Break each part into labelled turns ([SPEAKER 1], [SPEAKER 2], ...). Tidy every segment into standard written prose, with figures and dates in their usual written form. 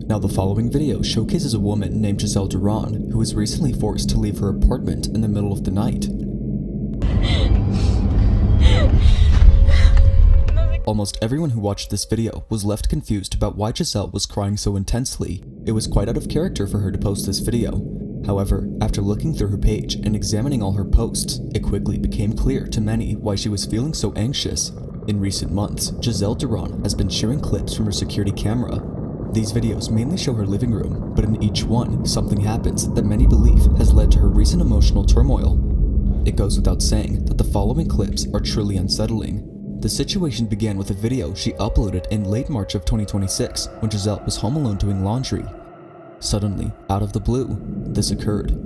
[SPEAKER 1] Now the following video showcases a woman named Jazelle Duron who was recently forced to leave her apartment in the middle of the night. Almost everyone who watched this video was left confused about why Jazelle was crying so intensely. It was quite out of character for her to post this video. However, after looking through her page and examining all her posts, it quickly became clear to many why she was feeling so anxious. In recent months, Jazelle Duron has been sharing clips from her security camera. These videos mainly show her living room, but in each one, something happens that many believe has led to her recent emotional turmoil. It goes without saying that the following clips are truly unsettling. The situation began with a video she uploaded in late March of 2026 when Jazelle was home alone doing laundry. Suddenly, out of the blue, this occurred.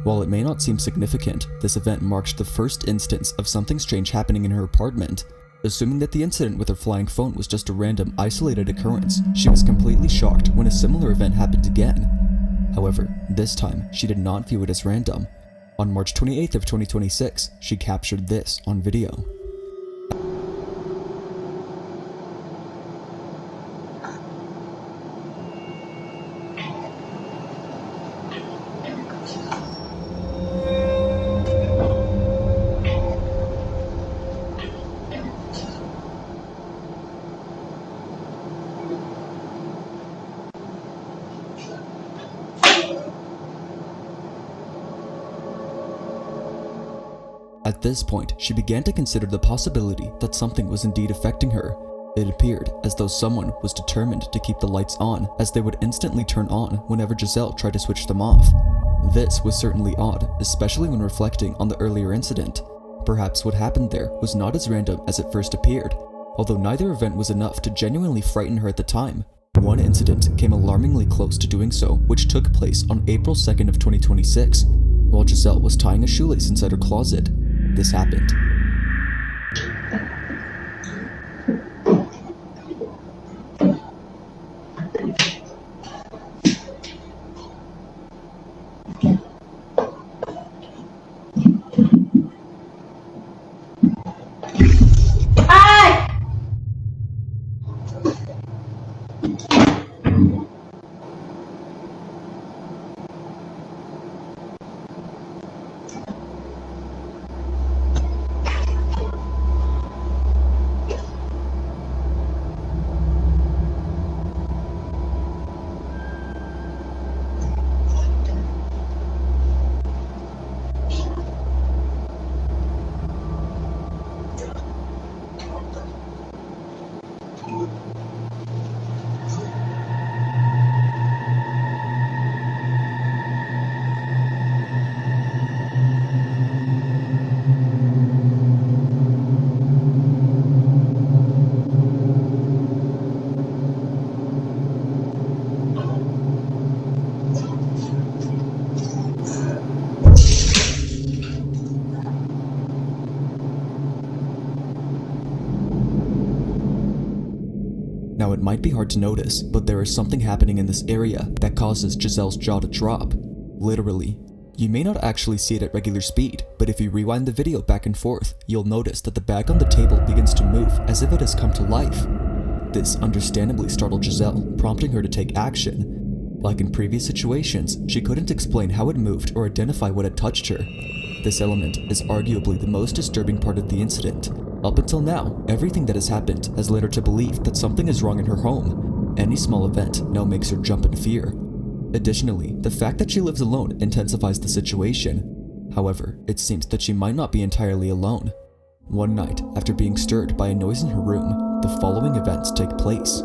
[SPEAKER 1] While it may not seem significant, this event marked the first instance of something strange happening in her apartment. Assuming that the incident with her flying phone was just a random, isolated occurrence, she was completely shocked when a similar event happened again. However, this time, she did not view it as random. On March 28th of 2026, she captured this on video. At this point, she began to consider the possibility that something was indeed affecting her. It appeared as though someone was determined to keep the lights on, as they would instantly turn on whenever Jazelle tried to switch them off. This was certainly odd, especially when reflecting on the earlier incident. Perhaps what happened there was not as random as it first appeared. Although neither event was enough to genuinely frighten her at the time, one incident came alarmingly close to doing so, which took place on April 2nd of 2026. While Jazelle was tying a shoelace inside her closet, this happened. Now it might be hard to notice, but there is something happening in this area that causes Jazelle's jaw to drop. Literally. You may not actually see it at regular speed, but if you rewind the video back and forth, you'll notice that the bag on the table begins to move as if it has come to life. This understandably startled Jazelle, prompting her to take action. Like in previous situations, she couldn't explain how it moved or identify what had touched her. This element is arguably the most disturbing part of the incident. Up until now, everything that has happened has led her to believe that something is wrong in her home. Any small event now makes her jump in fear. Additionally, the fact that she lives alone intensifies the situation. However, it seems that she might not be entirely alone. One night, after being stirred by a noise in her room, the following events take place.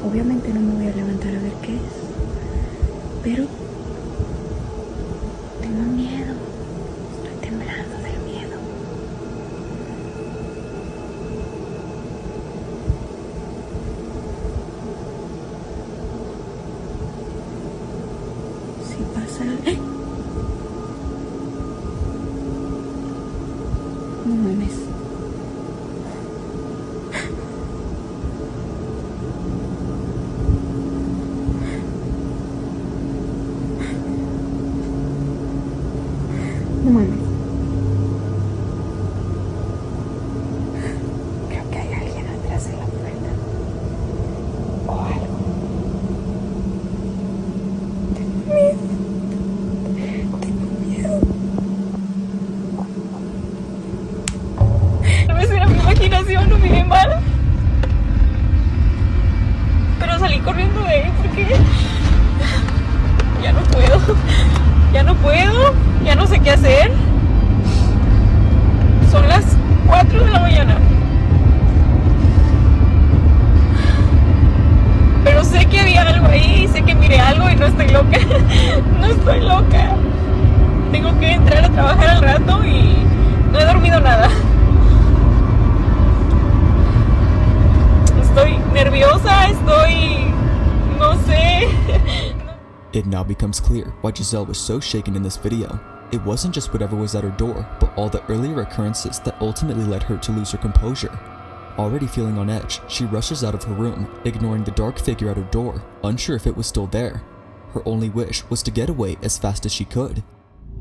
[SPEAKER 2] Obviamente no me voy a levantar a ver qué es, pero tengo miedo, estoy temblando. No mames. No mames. Creo que hay alguien atrás de la puerta. O algo. Tengo miedo. Tengo miedo. Tal vez era mi imaginación, lo miré mal. Pero salí corriendo de ahí porque ya no puedo. Ya no puedo. Ya no sé qué hacer. Son las 4 de la mañana. Pero sé que había algo ahí, sé que miré algo y no estoy loca. No estoy loca. Tengo que entrar a trabajar al rato y no he dormido nada. Estoy nerviosa, no sé.
[SPEAKER 1] It now becomes clear why Jazelle was so shaken in this video. It wasn't just whatever was at her door, but all the earlier occurrences that ultimately led her to lose her composure. Already feeling on edge, she rushes out of her room, ignoring the dark figure at her door, unsure if it was still there. Her only wish was to get away as fast as she could.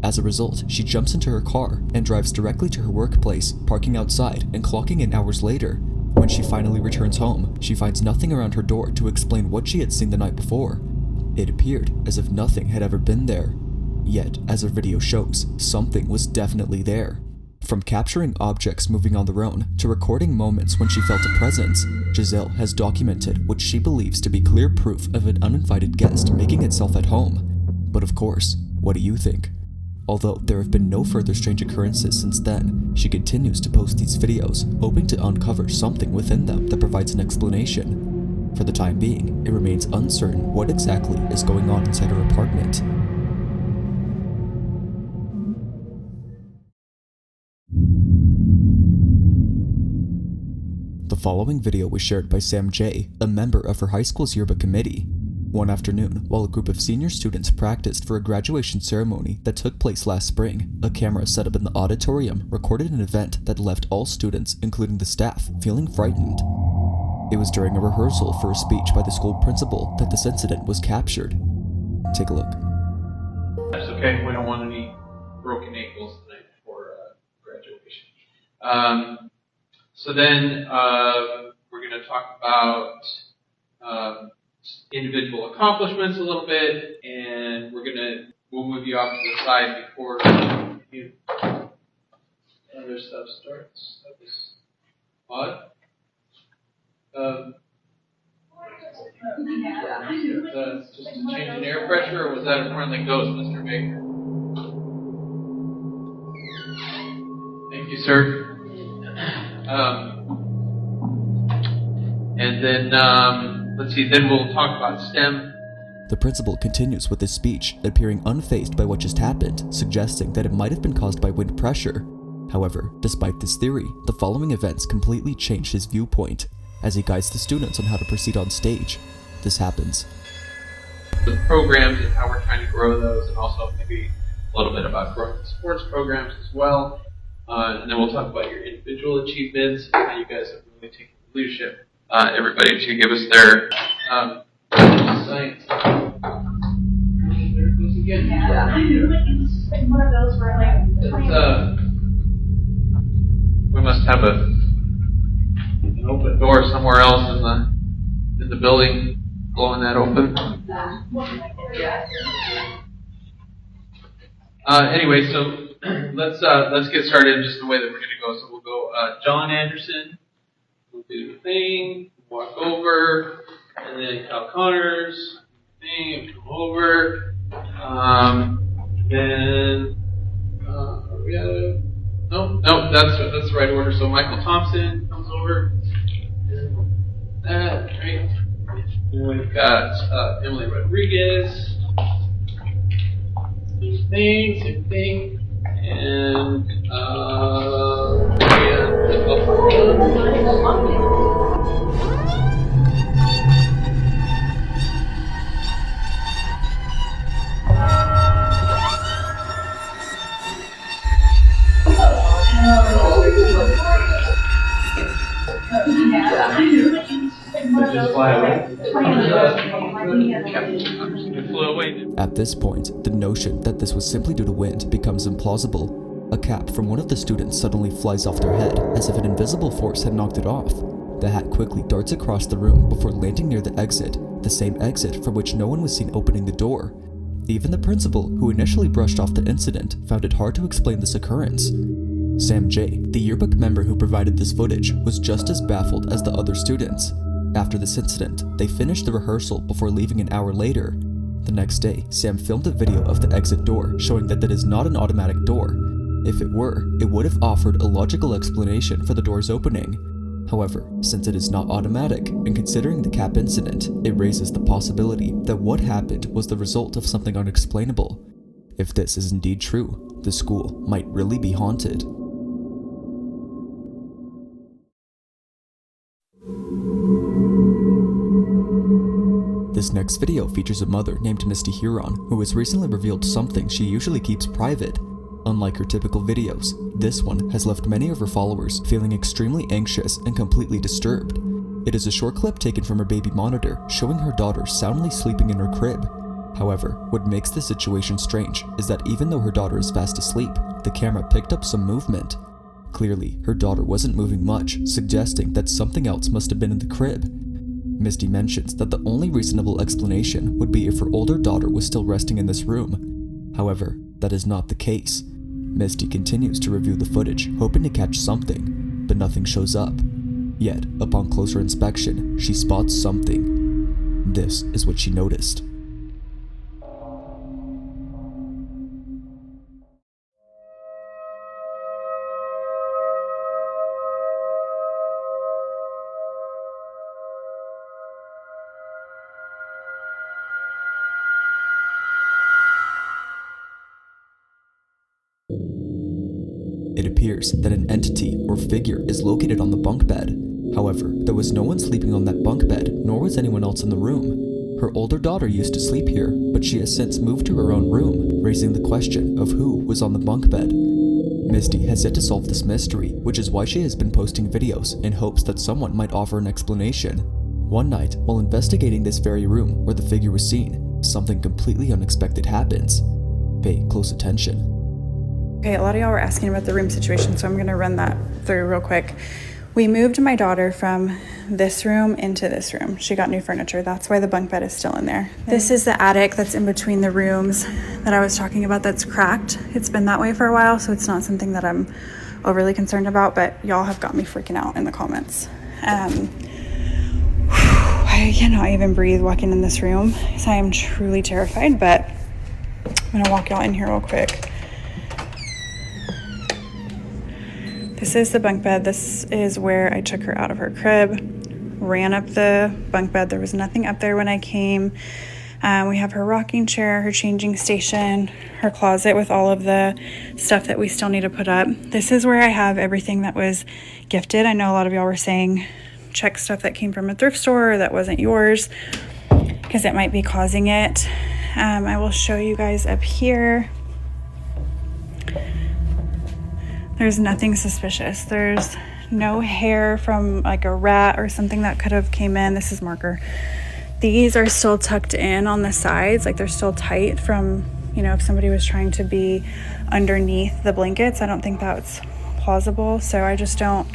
[SPEAKER 1] As a result, she jumps into her car and drives directly to her workplace, parking outside and clocking in hours later. When she finally returns home, she finds nothing around her door to explain what she had seen the night before. It appeared as if nothing had ever been there. Yet, as her video shows, something was definitely there. From capturing objects moving on their own to recording moments when she felt a presence, Jazelle has documented what she believes to be clear proof of an uninvited guest making itself at home. But of course, what do you think? Although there have been no further strange occurrences since then, she continues to post these videos, hoping to uncover something within them that provides an explanation. For the time being, it remains uncertain what exactly is going on inside her apartment. The following video was shared by Sam J., a member of her high school's yearbook committee. One afternoon, while a group of senior students practiced for a graduation ceremony that took place last spring, a camera set up in the auditorium recorded an event that left all students, including the staff, feeling frightened. It was during a rehearsal for a speech by the school principal that this incident was captured. Take a look.
[SPEAKER 3] That's okay, we don't want any broken ankles tonight before graduation. So then we're going to talk about individual accomplishments a little bit, and we'll move you off to the side before other stuff starts. That was odd. Just a change in air pressure, or was that a friendly ghost, Mr. Baker? Thank you, sir. And then, let's see, then we'll talk about STEM.
[SPEAKER 1] The principal continues with his speech, appearing unfazed by what just happened, suggesting that it might have been caused by wind pressure. However, despite this theory, the following events completely changed his viewpoint, as he guides the students on how to proceed on stage. This happens.
[SPEAKER 3] The programs and how we're trying to grow those, and also maybe a little bit about growing the sports programs as well. And then we'll talk about your individual achievements and how you guys have really taken leadership. Everybody to give us their science. There it goes again.
[SPEAKER 4] Yeah. It's one of those where like
[SPEAKER 3] we must have an open door somewhere else in the building, blowing that open. Anyway, so let's get started in just the way that we're going to go. So we'll go John Anderson. We'll do the thing, walk over, and then Cal Connors, thing, come over. Then we have no, that's the right order. So Michael Thompson comes over. That right. And we've got Emily Rodriguez. Same thing. And Just fly away. It flew away.
[SPEAKER 1] At this point, the notion that this was simply due to wind becomes implausible. A cap from one of the students suddenly flies off their head as if an invisible force had knocked it off. The hat quickly darts across the room before landing near the exit, the same exit from which no one was seen opening the door. Even the principal, who initially brushed off the incident, found it hard to explain this occurrence. Sam J., the yearbook member who provided this footage, was just as baffled as the other students. After this incident, they finished the rehearsal before leaving an hour later. The next day, Sam filmed a video of the exit door showing that it is not an automatic door. If it were, it would have offered a logical explanation for the door's opening. However, since it is not automatic, and considering the cap incident, it raises the possibility that what happened was the result of something unexplainable. If this is indeed true, the school might really be haunted. This next video features a mother named Misty Huron who has recently revealed something she usually keeps private. Unlike her typical videos, this one has left many of her followers feeling extremely anxious and completely disturbed. It is a short clip taken from her baby monitor showing her daughter soundly sleeping in her crib. However, what makes this situation strange is that even though her daughter is fast asleep, the camera picked up some movement. Clearly, her daughter wasn't moving much, suggesting that something else must have been in the crib. Misty mentions that the only reasonable explanation would be if her older daughter was still resting in this room. However, that is not the case. Misty continues to review the footage, hoping to catch something, but nothing shows up. Yet, upon closer inspection, she spots something. This is what she noticed. It appears that an entity or figure is located on the bunk bed. However, there was no one sleeping on that bunk bed, nor was anyone else in the room. Her older daughter used to sleep here, but she has since moved to her own room, raising the question of who was on the bunk bed. Misty has yet to solve this mystery, which is why she has been posting videos in hopes that someone might offer an explanation. One night, while investigating this very room where the figure was seen, something completely unexpected happens. Pay close attention.
[SPEAKER 5] Okay, a lot of y'all were asking about the room situation, so I'm gonna run that through real quick. We moved my daughter from this room into this room. She got new furniture. That's why the bunk bed is still in there. This is the attic that's in between the rooms that I was talking about that's cracked. It's been that way for a while, so it's not something that I'm overly concerned about, but y'all have got me freaking out in the comments. I cannot even breathe walking in this room because I am truly terrified, but I'm gonna walk y'all in here real quick. This is the bunk bed. This is where I took her out of her crib, ran up the bunk bed. There was nothing up there when I came. We have her rocking chair, her changing station, her closet with all of the stuff that we still need to put up. This is where I have everything that was gifted. I know a lot of y'all were saying check stuff that came from a thrift store or that wasn't yours because it might be causing it. I will show you guys up here. There's nothing suspicious. There's no hair from like a rat or something that could have came in. This is marker. These are still tucked in on the sides, like they're still tight from, you know, if somebody was trying to be underneath the blankets. I don't think that's plausible. So I don't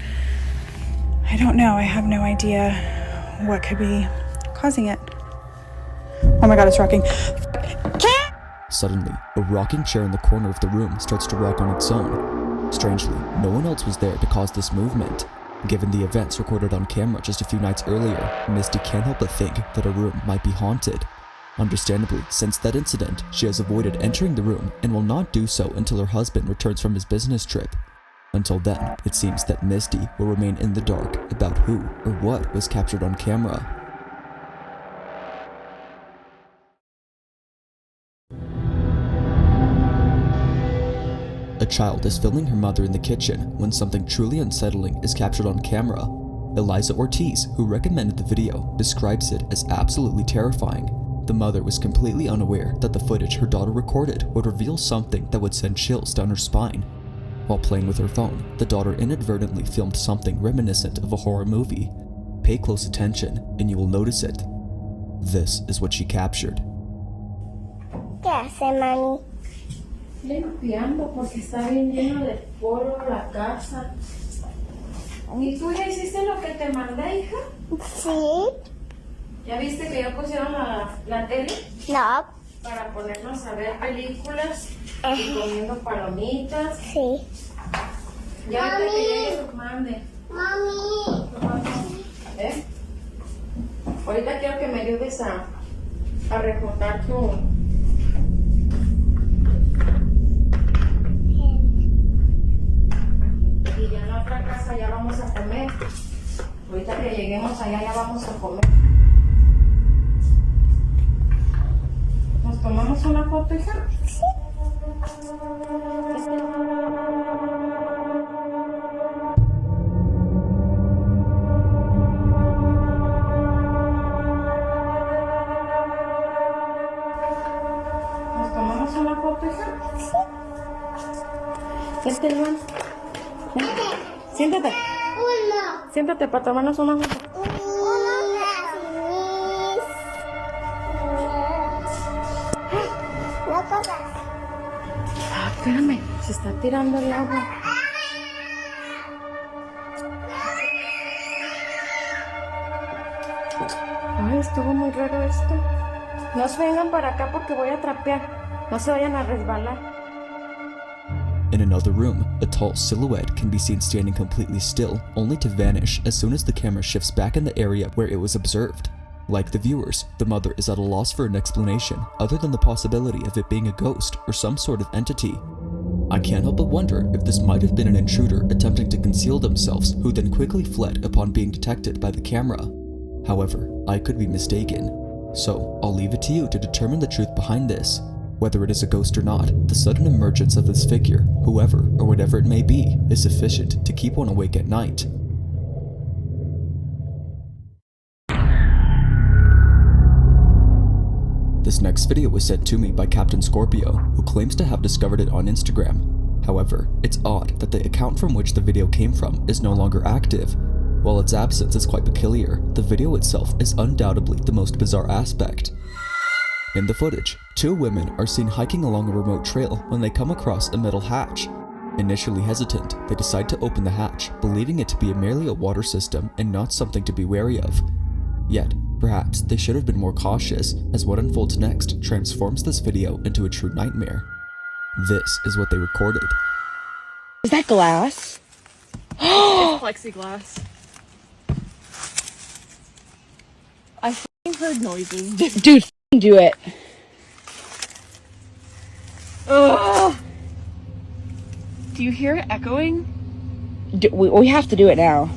[SPEAKER 5] know. I have no idea what could be causing it. Oh my God, it's rocking.
[SPEAKER 1] Suddenly, a rocking chair in the corner of the room starts to rock on its own. Strangely, no one else was there to cause this movement. Given the events recorded on camera just a few nights earlier, Misty can't help but think that her room might be haunted. Understandably, since that incident, she has avoided entering the room and will not do so until her husband returns from his business trip. Until then, it seems that Misty will remain in the dark about who or what was captured on camera. A child is filming her mother in the kitchen when something truly unsettling is captured on camera. Eliza Ortiz, who recommended the video, describes it as absolutely terrifying. The mother was completely unaware that the footage her daughter recorded would reveal something that would send chills down her spine. While playing with her phone, the daughter inadvertently filmed something reminiscent of a horror movie. Pay close attention and you will notice it. This is what she captured.
[SPEAKER 6] ¿Qué hace, mami?
[SPEAKER 7] Limpiando porque está bien lleno de polvo la casa. ¿Y tú ya hiciste lo que te mandé, hija?
[SPEAKER 6] Sí.
[SPEAKER 7] ¿Ya viste que ya pusieron la tele?
[SPEAKER 6] No.
[SPEAKER 7] Para ponernos a ver películas y comiendo palomitas.
[SPEAKER 6] Sí.
[SPEAKER 7] Ya ahorita que
[SPEAKER 6] Mami.
[SPEAKER 7] llegue los mande.
[SPEAKER 6] Mami.
[SPEAKER 7] ¿Eh? Ahorita quiero que me ayudes a rejuntar tu... Y ya en la otra casa ya vamos a comer. Ahorita que lleguemos allá ya vamos a comer. ¿Nos tomamos una foto, hija?
[SPEAKER 6] Sí.
[SPEAKER 7] ¿Nos tomamos una foto, hija?
[SPEAKER 6] Sí.
[SPEAKER 7] Este Luan. Siéntate.
[SPEAKER 6] Uno.
[SPEAKER 7] Siéntate para tomarnos una foto.
[SPEAKER 6] No corras.
[SPEAKER 7] Ah, espérame. Se está tirando el agua. Ay, estuvo muy raro esto. No se vengan para acá porque voy a trapear. No se vayan a resbalar.
[SPEAKER 1] In another room, a tall silhouette can be seen standing completely still, only to vanish as soon as the camera shifts back in the area where it was observed. Like the viewers, the mother is at a loss for an explanation other than the possibility of it being a ghost or some sort of entity. I can't help but wonder if this might have been an intruder attempting to conceal themselves who then quickly fled upon being detected by the camera. However, I could be mistaken. So, I'll leave it to you to determine the truth behind this. Whether it is a ghost or not, the sudden emergence of this figure, whoever or whatever it may be, is sufficient to keep one awake at night. This next video was sent to me by Captain Scorpio, who claims to have discovered it on Instagram. However, it's odd that the account from which the video came from is no longer active. While its absence is quite peculiar, the video itself is undoubtedly the most bizarre aspect. In the footage, two women are seen hiking along a remote trail when they come across a metal hatch. Initially hesitant, they decide to open the hatch, believing it to be merely a water system and not something to be wary of. Yet, perhaps they should have been more cautious, as what unfolds next transforms this video into a true nightmare. This is what they recorded.
[SPEAKER 8] Is that glass?
[SPEAKER 2] It's plexiglass. I f***ing heard noises.
[SPEAKER 8] Dude, f***ing do it.
[SPEAKER 2] Ugh. Do you hear it echoing?
[SPEAKER 8] We have to do it now.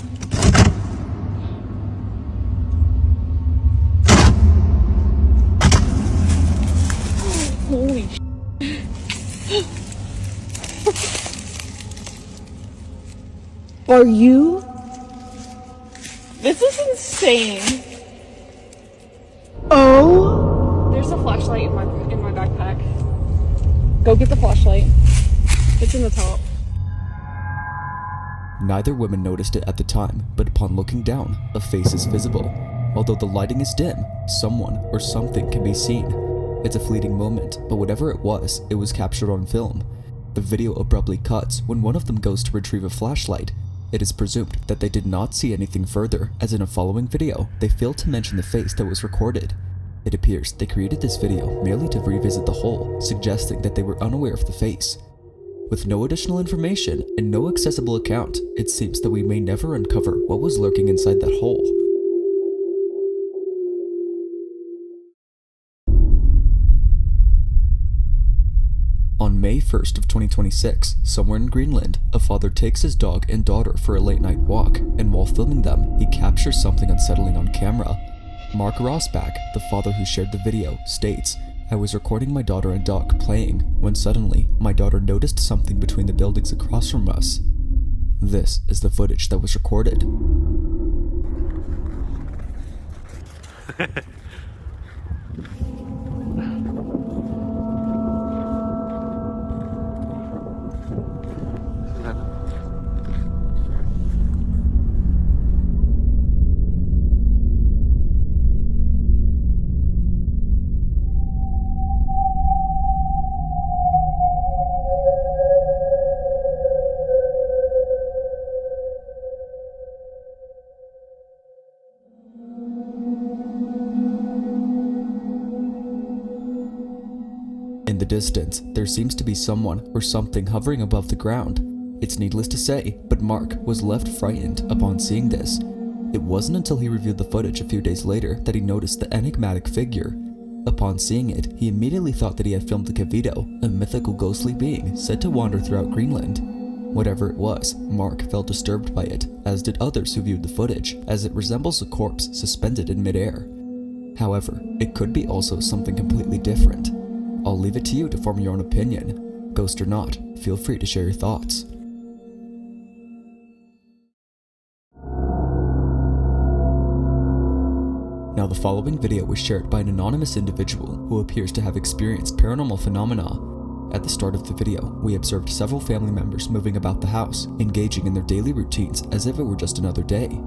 [SPEAKER 2] Holy
[SPEAKER 8] Are you?
[SPEAKER 2] This is insane.
[SPEAKER 8] Oh?
[SPEAKER 2] There's a flashlight in my backpack. Go get the flashlight. It's in the top.
[SPEAKER 1] Neither woman noticed it at the time, but upon looking down, a face is visible. Although the lighting is dim, someone or something can be seen. It's a fleeting moment, but whatever it was captured on film. The video abruptly cuts when one of them goes to retrieve a flashlight. It is presumed that they did not see anything further, as in a following video, they failed to mention the face that was recorded. It appears they created this video merely to revisit the hole, suggesting that they were unaware of the face. With no additional information and no accessible account, it seems that we may never uncover what was lurking inside that hole. On May 1st of 2026, somewhere in Greenland, a father takes his dog and daughter for a late night walk, and while filming them, he captures something unsettling on camera. Mark Rosback, the father who shared the video, states, "I was recording my daughter and dog playing, when suddenly, my daughter noticed something between the buildings across from us." This is the footage that was recorded. distance, there seems to be someone or something hovering above the ground. It's needless to say, but Mark was left frightened upon seeing this. It wasn't until he reviewed the footage a few days later that he noticed the enigmatic figure. Upon seeing it, he immediately thought that he had filmed the Qivittoq, a mythical ghostly being said to wander throughout Greenland. Whatever it was, Mark felt disturbed by it, as did others who viewed the footage, as it resembles a corpse suspended in midair. However, it could be also something completely different. I'll leave it to you to form your own opinion. Ghost or not, feel free to share your thoughts. Now, the following video was shared by an anonymous individual who appears to have experienced paranormal phenomena. At the start of the video, we observed several family members moving about the house, engaging in their daily routines as if it were just another day.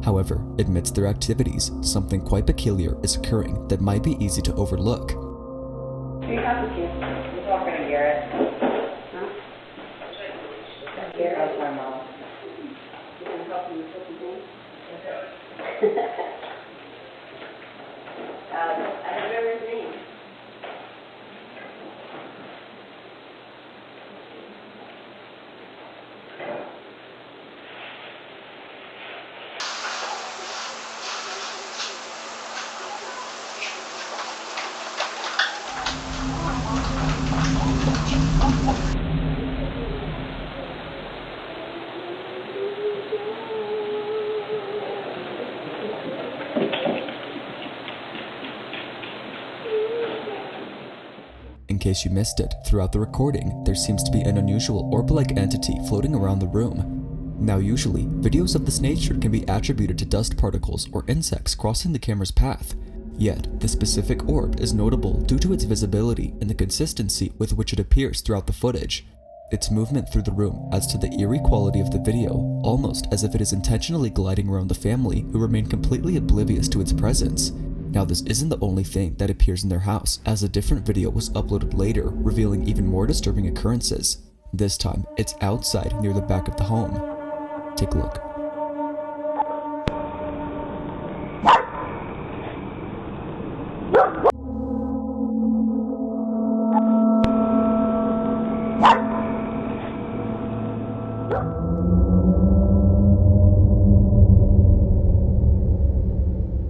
[SPEAKER 1] However, amidst their activities, something quite peculiar is occurring that might be easy to overlook.
[SPEAKER 9] Who you talking to? You talking to Garrett? Huh? Garrett, that's my mom. You want to help me with something? I don't remember his name.
[SPEAKER 1] In case you missed it, throughout the recording, there seems to be an unusual orb-like entity floating around the room. Now usually, videos of this nature can be attributed to dust particles or insects crossing the camera's path. Yet, the specific orb is notable due to its visibility and the consistency with which it appears throughout the footage. Its movement through the room adds to the eerie quality of the video, almost as if it is intentionally gliding around the family who remain completely oblivious to its presence. Now, this isn't the only thing that appears in their house, as a different video was uploaded later, revealing even more disturbing occurrences. This time, it's outside near the back of the home. Take a look.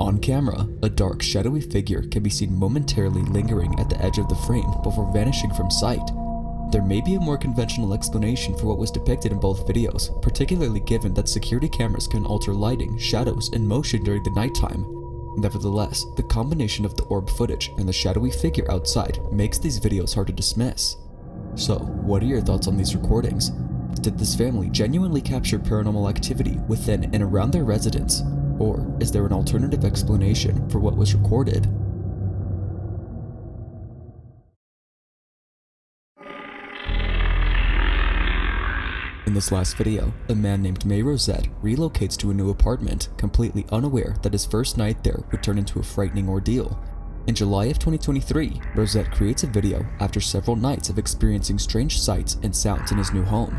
[SPEAKER 1] On camera, a dark, shadowy figure can be seen momentarily lingering at the edge of the frame before vanishing from sight. There may be a more conventional explanation for what was depicted in both videos, particularly given that security cameras can alter lighting, shadows, and motion during the nighttime. Nevertheless, the combination of the orb footage and the shadowy figure outside makes these videos hard to dismiss. So, what are your thoughts on these recordings? Did this family genuinely capture paranormal activity within and around their residence? Or is there an alternative explanation for what was recorded? In this last video, a man named Rosette relocates to a new apartment, completely unaware that his first night there would turn into a frightening ordeal. In July of 2023, Rosette creates a video after several nights of experiencing strange sights and sounds in his new home.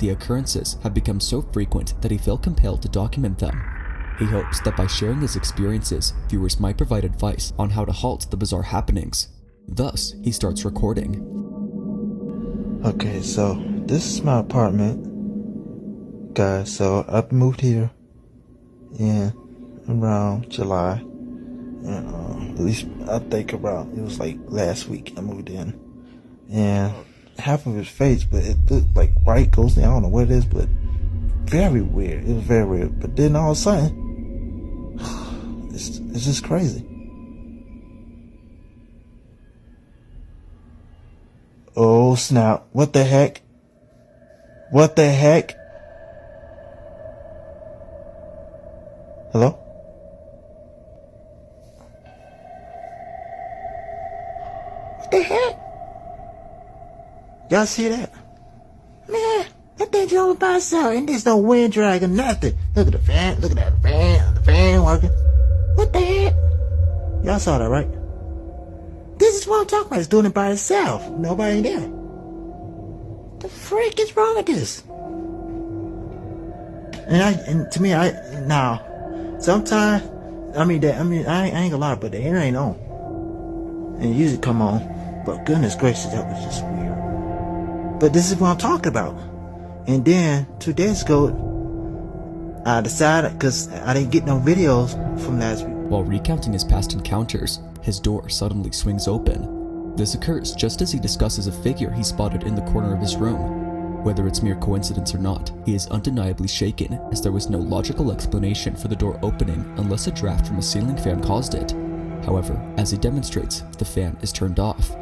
[SPEAKER 1] The occurrences have become so frequent that he felt compelled to document them. He hopes that by sharing his experiences, viewers might provide advice on how to halt the bizarre happenings. Thus, he starts recording.
[SPEAKER 10] Okay, so this is my apartment, guys. So I moved here in around July, and at least I think around, it was like last week I moved in, and half of his face, but it looked like white ghostly. I don't know what it is, but very weird. It was very weird. But then all of a sudden, it's just crazy. Oh snap! What the heck? What the heck? Hello? What the heck? Y'all see that? Man, that thing drove by itself, and there's no wind drag or nothing. Look at the fan, look at that fan, the fan working. What the heck? Y'all saw that, right? This is what I'm talking about. It's doing it by itself. Nobody there. The freak is wrong with this? And to me, sometimes, I ain't gonna lie, but the air ain't on. And it usually come on But goodness gracious, that was just weird. But this is what I'm talking about. And then 2 days ago, I decided, because I didn't get no videos from last week.
[SPEAKER 1] While recounting his past encounters, his door suddenly swings open. This occurs just as he discusses a figure he spotted in the corner of his room. Whether it's mere coincidence or not, he is undeniably shaken, as there was no logical explanation for the door opening unless a draft from a ceiling fan caused it. However, as he demonstrates, the fan is turned off.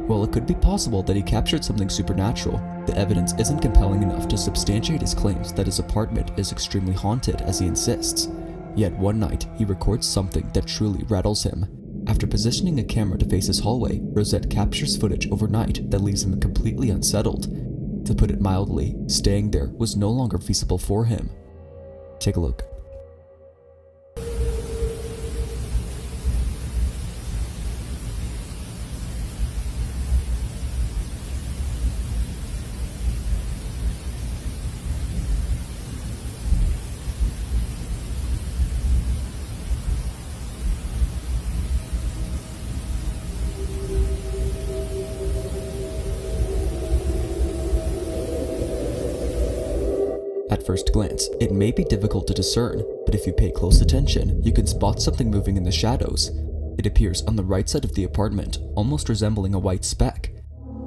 [SPEAKER 1] While it could be possible that he captured something supernatural, the evidence isn't compelling enough to substantiate his claims that his apartment is extremely haunted, as he insists. Yet one night, he records something that truly rattles him. After positioning a camera to face his hallway, Rosette captures footage overnight that leaves him completely unsettled. To put it mildly, staying there was no longer feasible for him. Take a look. At first glance, it may be difficult to discern, but if you pay close attention, you can spot something moving in the shadows. It appears on the right side of the apartment, almost resembling a white speck.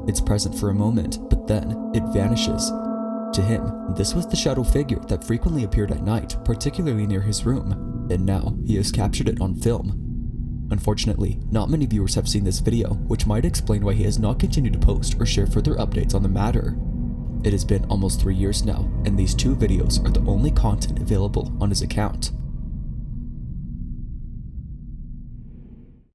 [SPEAKER 1] It's present for a moment, but then it vanishes. To him, this was the shadow figure that frequently appeared at night, particularly near his room, and now he has captured it on film. Unfortunately, not many viewers have seen this video, which might explain why he has not continued to post or share further updates on the matter. It has been almost 3 years now, and these 2 videos are the only content available on his account.